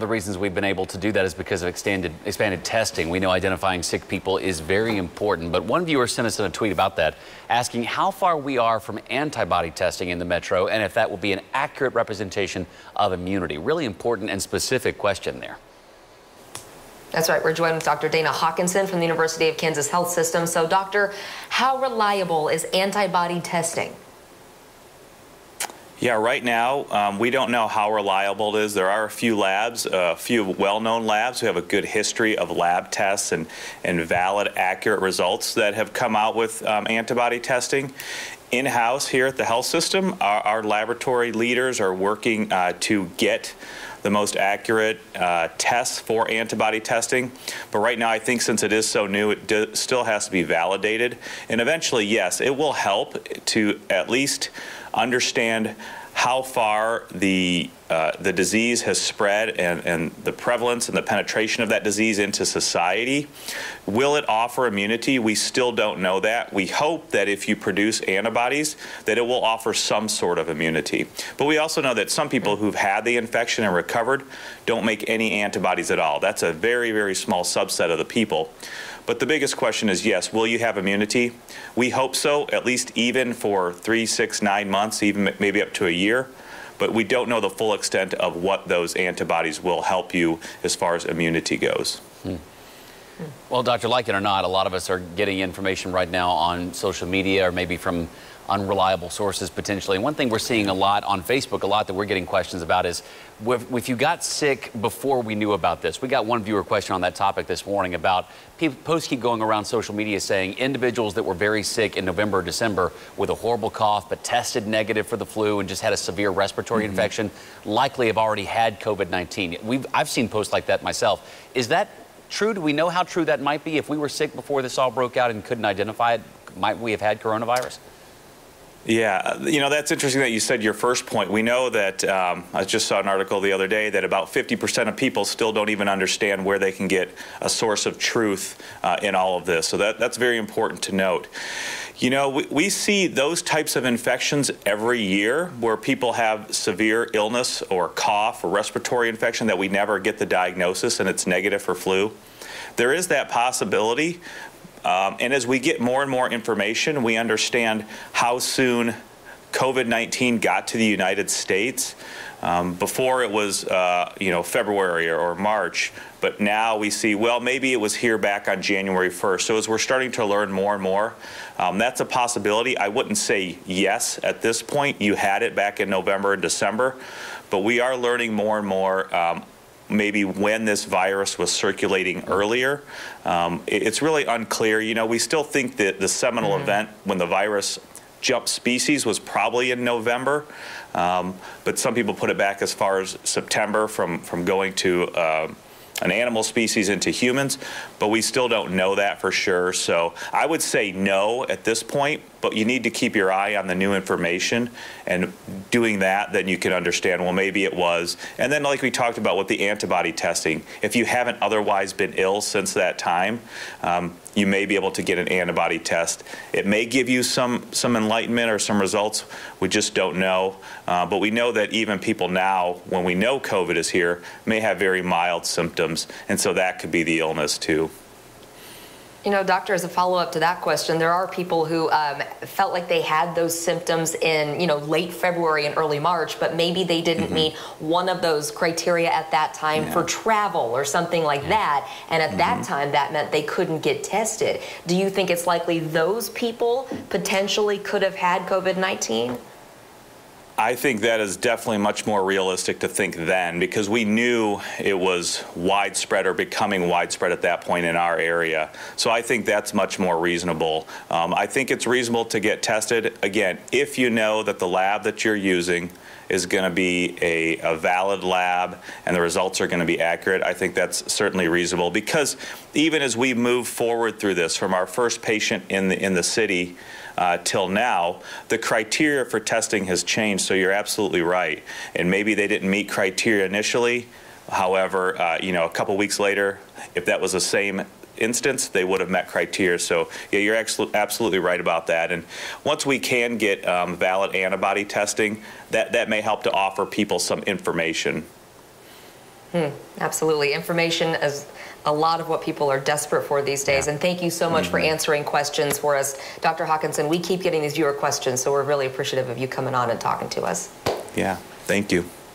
The reasons we've been able to do that is because of expanded testing. We know identifying sick people is very important, but one viewer sent us in a tweet about that, asking how far we are from antibody testing in the metro and if that will be an accurate representation of immunity. Really important and specific question there. That's right. We're joined with Dr. Dana Hawkinson from the University of Kansas Health System. So, doctor, how reliable is antibody testing? Yeah, right now, we don't know how reliable it is. There are a few labs, a few well-known labs who have a good history of lab tests and valid, accurate results that have come out with antibody testing. In-house here at the health system, our laboratory leaders are working to get the most accurate tests for antibody testing. But right now, I think since it is so new, it still has to be validated. And eventually, yes, it will help to at least understand how far the disease has spread and the prevalence and the penetration of that disease into society. Will it offer immunity? We still don't know that. We hope that if you produce antibodies, that it will offer some sort of immunity. But we also know that some people who've had the infection and recovered don't make any antibodies at all. That's a very, very small subset of the people. But the biggest question is, yes, will you have immunity? We hope so, at least even for 3, 6, 9 months, even maybe up to a year. But we don't know the full extent of what those antibodies will help you as far as immunity goes. Well, doctor, like it or not, a lot of us are getting information right now on social media or maybe from unreliable sources potentially. And one thing we're seeing a lot on Facebook, that we're getting questions about is if you got sick before we knew about this. We got one viewer question on that topic this morning about posts keep going around social media saying individuals that were very sick in November or December with a horrible cough but tested negative for the flu and just had a severe respiratory infection likely have already had COVID-19. I've seen posts like that myself. Is that true? Do we know how true that might be? If we were sick before this all broke out and couldn't identify it, might we have had coronavirus? Yeah, that's interesting that you said your first point. We know that, I just saw an article the other day that about 50% of people still don't even understand where they can get a source of truth in all of this. So that's very important to note. We see those types of infections every year where people have severe illness or cough or respiratory infection that we never get the diagnosis and it's negative for flu. There is that possibility. And as we get more and more information, we understand how soon COVID-19 got to the United States. Before it was, February or March, but now we see, well, maybe it was here back on January 1st. So as we're starting to learn more and more, that's a possibility. I wouldn't say yes at this point. You had it back in November and December, but we are learning more and more. Maybe when this virus was circulating earlier. It's really unclear. We still think that the seminal event when the virus jumped species was probably in November, but some people put it back as far as September from going to an animal species into humans, but we still don't know that for sure. So I would say no at this point, but you need to keep your eye on the new information, and doing that, then you can understand, well, maybe it was. And then like we talked about with the antibody testing, if you haven't otherwise been ill since that time, you may be able to get an antibody test. It may give you some enlightenment or some results. We just don't know. But we know that even people now, when we know COVID is here, may have very mild symptoms. And so that could be the illness too. Doctor, as a follow-up to that question, there are people who felt like they had those symptoms in, late February and early March, but maybe they didn't meet one of those criteria at that time for travel or something like that. And at that time, that meant they couldn't get tested. Do you think it's likely those people potentially could have had COVID-19? I think that is definitely much more realistic to think then, because we knew it was widespread or becoming widespread at that point in our area. So I think that's much more reasonable. I think it's reasonable to get tested, again, if you know that the lab that you're using is going to be a valid lab and the results are going to be accurate. I think that's certainly reasonable, because even as we move forward through this, from our first patient in the city till now, the criteria for testing has changed. So you're absolutely right. And maybe they didn't meet criteria initially. However, a couple weeks later, if that was the same instance, they would have met criteria. So yeah, you're absolutely right about that. And once we can get valid antibody testing, that may help to offer people some information. Absolutely. Information is a lot of what people are desperate for these days. And thank you so much for answering questions for us. Dr. Hawkinson, we keep getting these viewer questions, so we're really appreciative of you coming on and talking to us. Yeah, thank you.